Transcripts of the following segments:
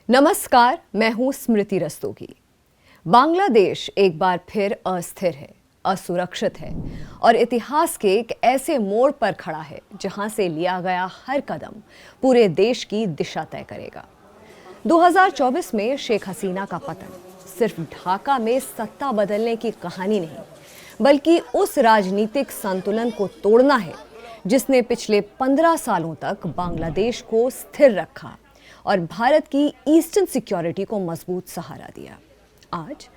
नमस्कार, मैं हूं स्मृति रस्तोगी। बांग्लादेश एक बार फिर अस्थिर है, असुरक्षित है और इतिहास के एक ऐसे मोड़ पर खड़ा है जहां से लिया गया हर कदम पूरे देश की दिशा तय करेगा। 2024 में शेख हसीना का पतन सिर्फ ढाका में सत्ता बदलने की कहानी नहीं, बल्कि उस राजनीतिक संतुलन को तोड़ना है जिसने पिछले 15 सालों तक बांग्लादेश को स्थिर रखा और भारत की ईस्टर्न सिक्योरिटी को मजबूत सहारा दिया। आज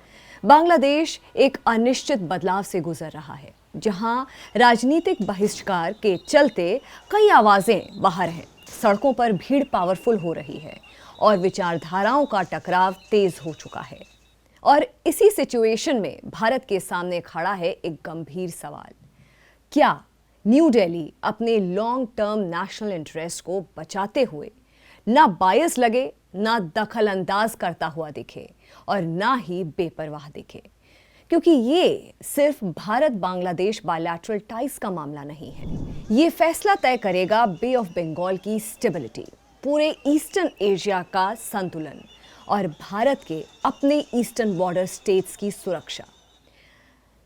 बांग्लादेश एक अनिश्चित बदलाव से गुजर रहा है, जहां राजनीतिक बहिष्कार के चलते कई आवाजें बाहर हैं, सड़कों पर भीड़ पावरफुल हो रही है और विचारधाराओं का टकराव तेज हो चुका है। और इसी सिचुएशन में भारत के सामने खड़ा है एक गंभीर सवाल: क्या न्यू दिल्ली अपने लॉन्ग टर्म नेशनल इंटरेस्ट को बचाते हुए ना बायस लगे, ना दखल अंदाज करता हुआ दिखे और ना ही बेपरवाह दिखे? क्योंकि ये सिर्फ भारत बांग्लादेश बायलैटरल टाइज का मामला नहीं है, ये फैसला तय करेगा बे ऑफ बंगाल की स्टेबिलिटी, पूरे ईस्टर्न एशिया का संतुलन और भारत के अपने ईस्टर्न बॉर्डर स्टेट्स की सुरक्षा।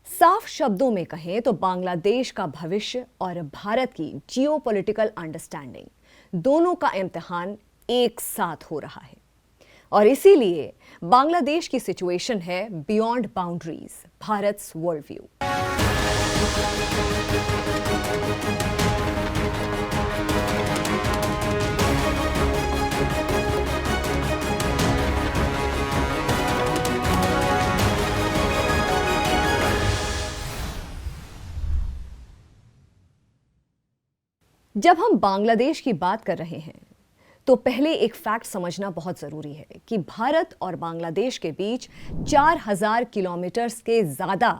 साफ शब्दों में कहें तो बांग्लादेश का भविष्य और भारत की जियोपॉलिटिकल अंडरस्टैंडिंग दोनों का इम्तिहान एक साथ हो रहा है। और इसीलिए बांग्लादेश की सिचुएशन है बियॉन्ड बाउंड्रीज, भारत्स वर्ल्ड व्यू। जब हम बांग्लादेश की बात कर रहे हैं तो पहले एक फैक्ट समझना बहुत जरूरी है कि भारत और बांग्लादेश के बीच 4000 किलोमीटर के ज्यादा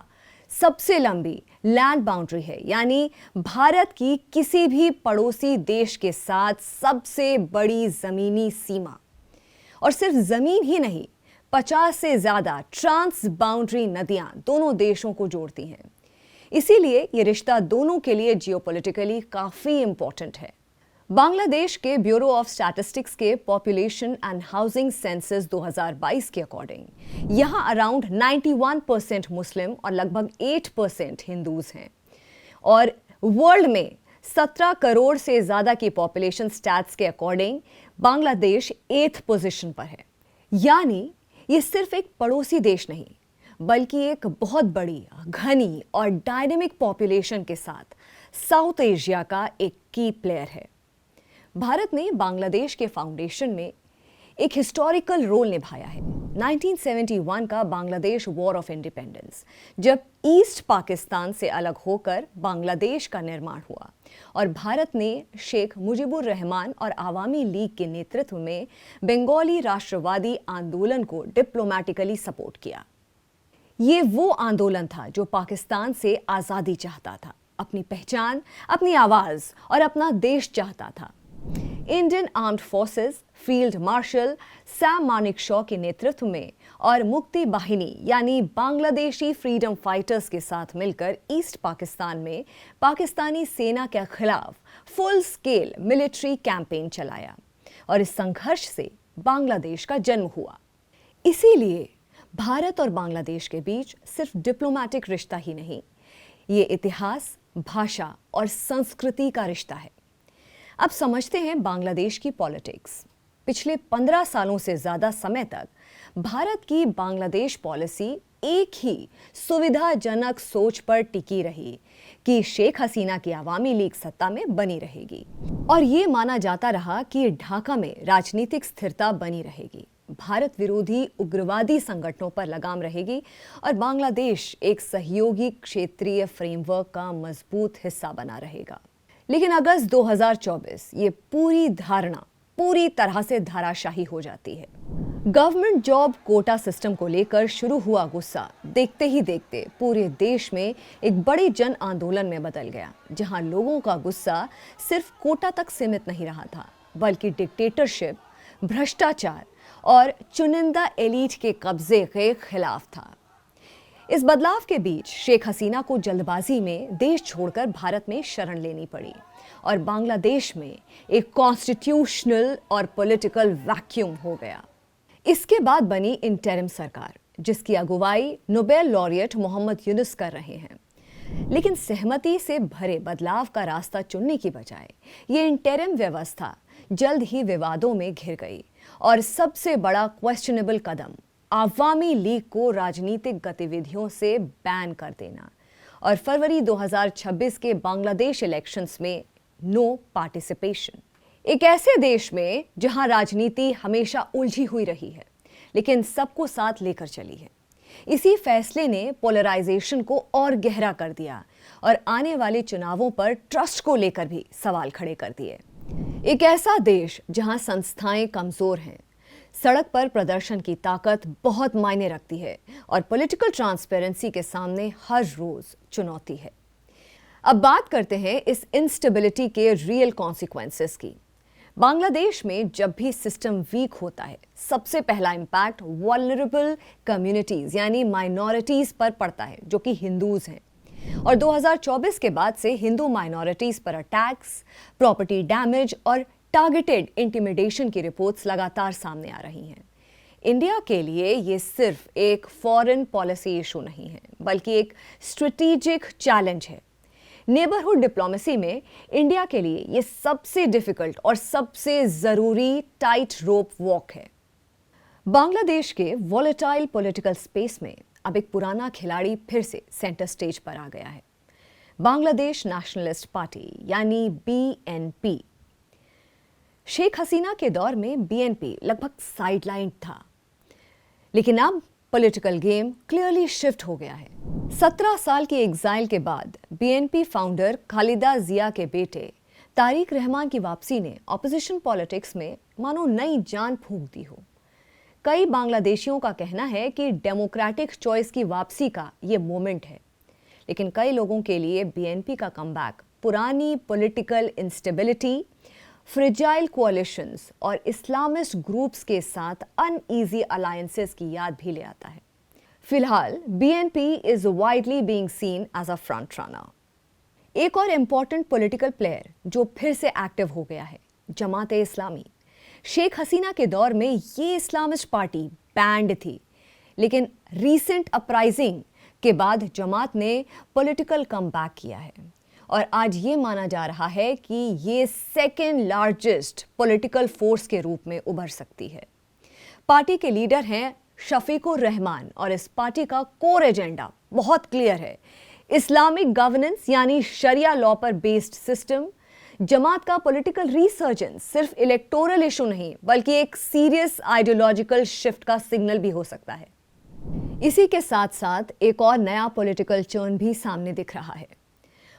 सबसे लंबी लैंड बाउंड्री है, यानी भारत की किसी भी पड़ोसी देश के साथ सबसे बड़ी जमीनी सीमा। और सिर्फ जमीन ही नहीं, 50 से ज्यादा ट्रांस बाउंड्री नदियां दोनों देशों को जोड़ती हैं। इसीलिए ये रिश्ता दोनों के लिए जियोपॉलिटिकली काफी इंपॉर्टेंट है। बांग्लादेश के ब्यूरो ऑफ स्टैटिस्टिक्स के पॉपुलेशन एंड हाउसिंग सेंसस 2022 के अकॉर्डिंग यहां अराउंड 91% मुस्लिम और लगभग 8% हिंदूज हैं। और वर्ल्ड में 17 करोड़ से ज्यादा की पॉपुलेशन स्टैट्स के अकॉर्डिंग बांग्लादेश 8th पोजीशन पर है। यानी ये सिर्फ एक पड़ोसी देश नहीं, बल्कि एक बहुत बड़ी, घनी और डायनेमिक पॉपुलेशन के साथ साउथ एशिया का एक की प्लेयर है। भारत ने बांग्लादेश के फाउंडेशन में एक हिस्टोरिकल रोल निभाया है। 1971 का बांग्लादेश वॉर ऑफ इंडिपेंडेंस, जब ईस्ट पाकिस्तान से अलग होकर बांग्लादेश का निर्माण हुआ और भारत ने शेख मुजीबुर रहमान और आवामी लीग के नेतृत्व में बंगाली राष्ट्रवादी आंदोलन को डिप्लोमैटिकली सपोर्ट किया। ये वो आंदोलन था जो पाकिस्तान से आज़ादी चाहता था, अपनी पहचान, अपनी आवाज़ और अपना देश चाहता था। Indian armed forces field marshal Sam Manekshaw के नेतृत्व में और मुक्ति बाहिनी यानी बांग्लादेशी फ्रीडम फाइटर्स के साथ मिलकर ईस्ट पाकिस्तान में पाकिस्तानी सेना के खिलाफ फुल स्केल मिलिट्री कैंपेन चलाया और इस संघर्ष से बांग्लादेश का जन्म हुआ। इसीलिए भारत और बांग्लादेश के बीच सिर्फ डिप्लोमैटिक रिश्ता ही नहीं, ये इतिहास, भाषा और संस्कृति का रिश्ता है। अब समझते हैं बांग्लादेश की पॉलिटिक्स। पिछले 15 सालों से ज्यादा समय तक भारत की बांग्लादेश पॉलिसी एक ही सुविधाजनक सोच पर टिकी रही कि शेख हसीना की आवामी लीग सत्ता में बनी रहेगी और ये माना जाता रहा कि ढाका में राजनीतिक स्थिरता बनी रहेगी, भारत विरोधी उग्रवादी संगठनों पर लगाम रहेगी और बांग्लादेश एक सहयोगी क्षेत्रीय फ्रेमवर्क का मजबूत हिस्सा बना रहेगा। लेकिन अगस्त 2024 ये पूरी धारणा पूरी तरह से धराशाही हो जाती है। गवर्नमेंट जॉब कोटा सिस्टम को लेकर शुरू हुआ गुस्सा देखते ही देखते पूरे देश में एक बड़े जन आंदोलन में बदल गया, जहां लोगों का गुस्सा सिर्फ कोटा तक सीमित नहीं रहा था, बल्कि डिक्टेटरशिप, भ्रष्टाचार और चुनिंदा एलीट के कब्जे के खिलाफ था। इस बदलाव के बीच शेख हसीना को जल्दबाजी में देश छोड़कर भारत में शरण लेनी पड़ी और बांग्लादेश में एक कॉन्स्टिट्यूशनल और पॉलिटिकल वैक्यूम हो गया। इसके बाद बनी इंटरिम सरकार, जिसकी अगुवाई नोबेल लॉरिएट मोहम्मद यूनुस कर रहे हैं। लेकिन सहमति से भरे बदलाव का रास्ता चुनने की बजाय ये इंटरिम व्यवस्था जल्द ही विवादों में घिर गई और सबसे बड़ा क्वेश्चनेबल कदम अवामी लीग को राजनीतिक गतिविधियों से बैन कर देना और फरवरी 2026 के बांग्लादेश इलेक्शंस में नो पार्टिसिपेशन। एक ऐसे देश में जहां राजनीति हमेशा उलझी हुई रही है लेकिन सबको साथ लेकर चली है, इसी फैसले ने पोलराइजेशन को और गहरा कर दिया और आने वाले चुनावों पर ट्रस्ट को लेकर भी सवाल खड़े कर दिए। एक ऐसा देश जहां संस्थाएं कमजोर हैं, सड़क पर प्रदर्शन की ताकत बहुत मायने रखती है और पॉलिटिकल ट्रांसपेरेंसी के सामने हर रोज चुनौती है। अब बात करते हैं इस इंस्टेबिलिटी के रियल कॉन्सिक्वेंसेस की। बांग्लादेश में जब भी सिस्टम वीक होता है, सबसे पहला इंपैक्ट वल्नरेबल कम्युनिटीज यानी माइनॉरिटीज पर पड़ता है, जो कि हिंदूज हैं। और 2024 के बाद से हिंदू माइनॉरिटीज पर अटैक्स, प्रॉपर्टी डैमेज और टारगेटेड इंटिमिडेशन की रिपोर्ट्स लगातार सामने आ रही हैं। इंडिया के लिए ये सिर्फ एक फॉरेन पॉलिसी इशू नहीं है, बल्कि एक स्ट्रेटेजिक चैलेंज है। नेबरहुड डिप्लोमेसी में इंडिया के लिए यह सबसे डिफिकल्ट और सबसे जरूरी टाइट रोप वॉक है। बांग्लादेश के वॉलेटाइल पॉलिटिकल स्पेस में अब एक पुराना खिलाड़ी फिर से सेंटर स्टेज पर आ गया है, बांग्लादेश नेशनलिस्ट पार्टी यानी बीएनपी। शेख हसीना के दौर में बीएनपी लगभग साइडलाइन था, लेकिन अब पॉलिटिकल गेम क्लियरली शिफ्ट हो गया है। 17 साल की एग्जाइल के बाद बीएनपी फाउंडर खालिदा जिया के बेटे तारिक रहमान की वापसी ने ऑपोजिशन पॉलिटिक्स में मानो नई जान फूंक दी हो। कई बांग्लादेशियों का कहना है कि डेमोक्रेटिक चॉइस की वापसी का ये मोमेंट है, लेकिन कई लोगों के लिए बीएनपी का कमबैक पुरानी पॉलिटिकल इंस्टेबिलिटी, फ्रेजाइल कोalitions और इस्लामिस्ट ग्रुप्स के साथ अनईजी अलायंसेस की याद भी ले आता है। फिलहाल BNP is widely being seen as a front runner. एक और इंपॉर्टेंट पॉलिटिकल प्लेयर जो फिर से एक्टिव हो गया है, जमात-ए इस्लामी। शेख हसीना के दौर में ये इस्लामिस्ट पार्टी बैंड थी, लेकिन रीसेंट अपराइजिंग के बाद जमात ने पॉलिटिकल कमबैक किया है और आज ये माना जा रहा है कि ये सेकेंड लार्जेस्ट पॉलिटिकल फोर्स के रूप में उभर सकती है। पार्टी के लीडर हैं शफीकुर रहमान और इस पार्टी का कोर एजेंडा बहुत क्लियर है, इस्लामिक गवर्नेंस यानी शरिया लॉ पर बेस्ड सिस्टम। जमात का पॉलिटिकल रिसर्जेंस सिर्फ इलेक्टोरल इशू नहीं, बल्कि एक सीरियस आइडियोलॉजिकल शिफ्ट का सिग्नल भी हो सकता है। इसी के साथ साथ एक और नया पॉलिटिकल टर्न भी सामने दिख रहा है,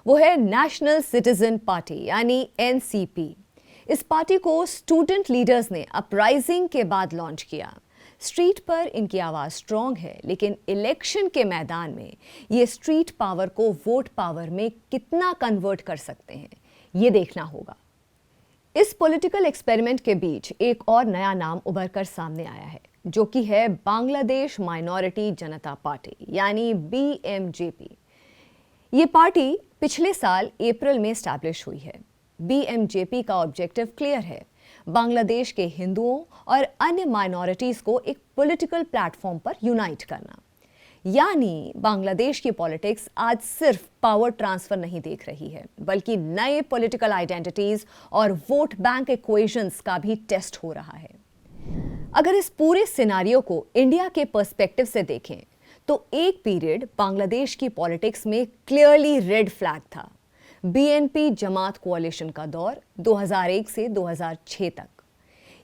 वो है नेशनल सिटीजन पार्टी यानी एनसीपी। इस पार्टी को स्टूडेंट लीडर्स ने अपराइजिंग के बाद लॉन्च किया। स्ट्रीट पर इनकी आवाज स्ट्रांग है, लेकिन इलेक्शन के मैदान में ये स्ट्रीट पावर को वोट पावर में कितना कन्वर्ट कर सकते हैं, ये देखना होगा। इस पॉलिटिकल एक्सपेरिमेंट के बीच एक और नया नाम उभर कर सामने आया है, जो कि है बांग्लादेश माइनॉरिटी जनता पार्टी यानी बीएमजेपी। ये पार्टी पिछले साल अप्रैल में एस्टैब्लिश हुई है। बीएमजेपी का ऑब्जेक्टिव क्लियर है, बांग्लादेश के हिंदुओं और अन्य माइनॉरिटीज को एक पॉलिटिकल प्लेटफॉर्म पर यूनाइट करना। यानी बांग्लादेश की पॉलिटिक्स आज सिर्फ पावर ट्रांसफर नहीं देख रही है, बल्कि नए पॉलिटिकल आइडेंटिटीज और वोट बैंक इक्वेशंस का भी टेस्ट हो रहा है। अगर इस पूरे सिनारियो को इंडिया के पर्सपेक्टिव से देखें तो एक पीरियड बांग्लादेश की पॉलिटिक्स में क्लियरली रेड फ्लैग था, बीएनपी जमात कोalition का दौर 2001 से 2006 तक।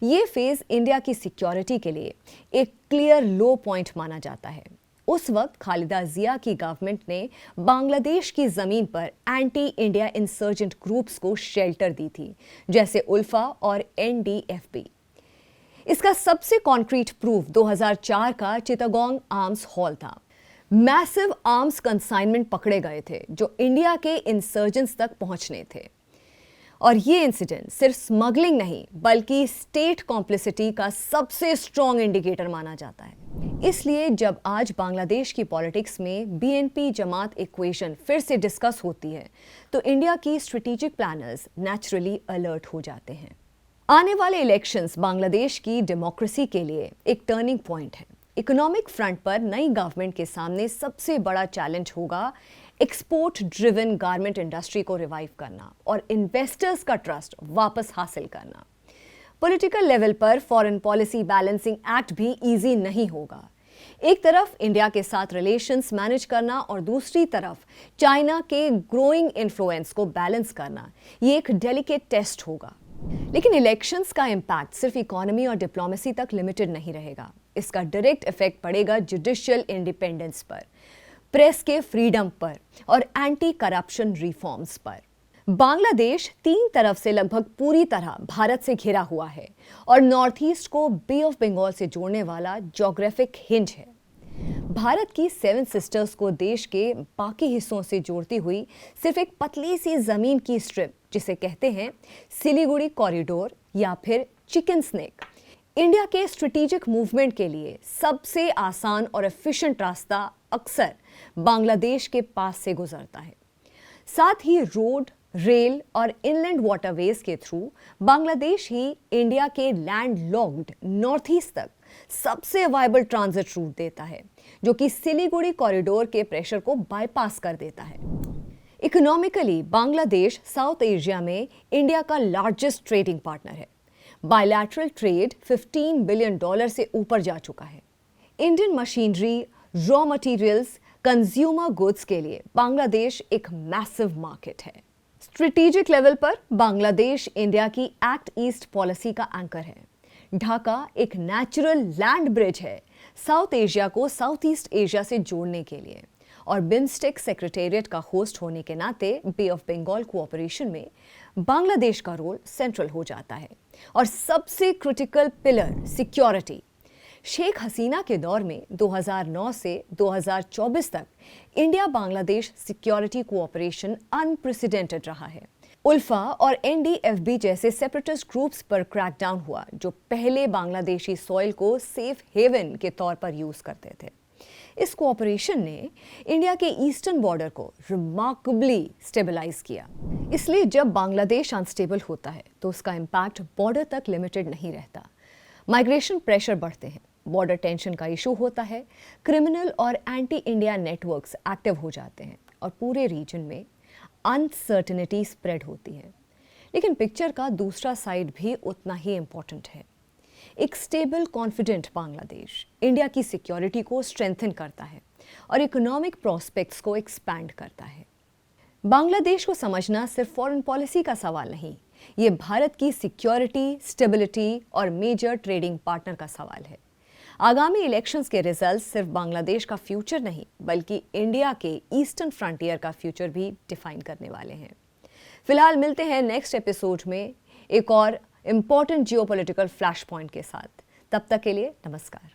ये फेज इंडिया की सिक्योरिटी के लिए एक क्लियर लो पॉइंट माना जाता है। उस वक्त खालिदा जिया की गवर्नमेंट ने बांग्लादेश की जमीन पर एंटी इंडिया इंसर्जेंट ग्रुप्स को शेल्टर दी थी, जैसे उल्फा और एनडीएफबी। इसका सबसे कॉन्क्रीट प्रूफ 2004 का चिटागोंग आर्म्स हॉल था। मैसिव आर्म्स कंसाइनमेंट पकड़े गए थे जो इंडिया के इंसर्जेंट्स तक पहुंचने थे। और ये इंसिडेंट सिर्फ स्मगलिंग नहीं, बल्कि स्टेट कॉम्प्लिसिटी का सबसे स्ट्रॉन्ग इंडिकेटर माना जाता है। इसलिए जब आज बांग्लादेश की पॉलिटिक्स में बीएनपी जमात इक्वेशन फिर से डिस्कस होती है, तो इंडिया की स्ट्रेटेजिक प्लानर्स नेचुरली अलर्ट हो जाते हैं। आने वाले इलेक्शंस बांग्लादेश की डेमोक्रेसी के लिए एक टर्निंग पॉइंट है। इकोनॉमिक फ्रंट पर नई गवर्नमेंट के सामने सबसे बड़ा चैलेंज होगा एक्सपोर्ट ड्रिवन गारमेंट इंडस्ट्री को रिवाइव करना और इन्वेस्टर्स का ट्रस्ट वापस हासिल करना। पॉलिटिकल लेवल पर फॉरेन पॉलिसी बैलेंसिंग एक्ट भी इजी नहीं होगा। एक तरफ इंडिया के साथ रिलेशंस मैनेज करना और दूसरी तरफ चाइना के ग्रोइंग इन्फ्लुएंस को बैलेंस करना, ये एक डेलिकेट टेस्ट होगा। लेकिन इलेक्शंस का इंपैक्ट सिर्फ इकोनॉमी और डिप्लोमेसी तक लिमिटेड नहीं रहेगा। इसका डायरेक्ट इफेक्ट पड़ेगा जुडिशियल इंडिपेंडेंस पर, प्रेस के फ्रीडम पर और एंटी करप्शन रिफॉर्म्स पर। बांग्लादेश तीन तरफ से लगभग पूरी तरह भारत से घिरा हुआ है और नॉर्थ ईस्ट को बे ऑफ बंगाल से जोड़ने वाला ज्योग्राफिक हिंज है। भारत की सेवन सिस्टर्स को देश के बाकी हिस्सों से जोड़ती हुई सिर्फ एक पतली सी जमीन की स्ट्रिप, जिसे कहते हैं सिलीगुड़ी कॉरिडोर या फिर चिकन स्नेक, इंडिया के स्ट्रेटेजिक मूवमेंट के लिए सबसे आसान और एफिशिएंट रास्ता अक्सर बांग्लादेश के पास से गुजरता है। साथ ही रोड, रेल और इनलैंड वाटरवेज के थ्रू बांग्लादेश ही इंडिया के लैंडलॉक्ड नॉर्थ ईस्ट तक सबसे वायबल ट्रांजिट रूट देता है, जो कि सिलीगुड़ी कॉरिडोर के प्रेशर को बाईपास कर देता है। इकोनॉमिकली बांग्लादेश साउथ एशिया में इंडिया का लार्जेस्ट ट्रेडिंग पार्टनर है। बायलैटरल ट्रेड $15 बिलियन से ऊपर जा चुका है। Indian machinery, raw materials, consumer goods के लिए बांग्लादेश एक मैसिव मार्केट है। स्ट्रेटेजिक लेवल पर बांग्लादेश इंडिया की एक्ट ईस्ट पॉलिसी का एंकर है। ढाका एक नेचुरल लैंड ब्रिज है साउथ एशिया को साउथ ईस्ट एशिया से जोड़ने के लिए, और बिम्स्टेक सेक्रेटेरिएट का होस्ट होने के नाते बे ऑफ बंगाल कोऑपरेशन में बांग्लादेश का रोल सेंट्रल हो जाता है। और सबसे critical pillar security. Sheikh Hasina के दौर में 2009 से 2024 तक India Bangladesh security cooperation unprecedented रहा है। उल्फा और एनडीएफबी जैसे सेपरेटिस्ट ग्रुप्स पर क्रैकडाउन हुआ, जो पहले बांग्लादेशी सॉइल को सेफ हेवन के तौर पर यूज करते थे। इस कोऑपरेशन ने इंडिया के ईस्टर्न बॉर्डर को रिमार्केबली स्टेबलाइज किया। इसलिए जब बांग्लादेश अनस्टेबल होता है तो उसका इंपैक्ट बॉर्डर तक लिमिटेड नहीं रहता। माइग्रेशन प्रेशर बढ़ते हैं, बॉर्डर टेंशन का इशू होता है, क्रिमिनल और एंटी इंडिया नेटवर्क्स एक्टिव हो जाते हैं और पूरे रीजन में अनसर्टेनिटी स्प्रेड होती है। लेकिन पिक्चर का दूसरा साइड भी उतना ही इंपॉर्टेंट है। एक स्टेबल, कॉन्फिडेंट बांग्लादेश इंडिया की सिक्योरिटी को स्ट्रेंथन करता है और इकोनॉमिक प्रोस्पेक्ट्स को एक्सपैंड करता है। बांग्लादेश को समझना सिर्फ फॉरेन पॉलिसी का सवाल नहीं, ये भारत की सिक्योरिटी, स्टेबिलिटी और मेजर ट्रेडिंग पार्टनर का सवाल है। आगामी इलेक्शंस के रिजल्ट्स सिर्फ बांग्लादेश का फ्यूचर नहीं, बल्कि इंडिया के ईस्टर्न फ्रंटियर का फ्यूचर भी डिफाइन करने वाले हैं। फिलहाल मिलते हैं नेक्स्ट एपिसोड में एक और इंपॉर्टेंट जियोपॉलिटिकल फ्लैश पॉइंट के साथ। तब तक के लिए नमस्कार।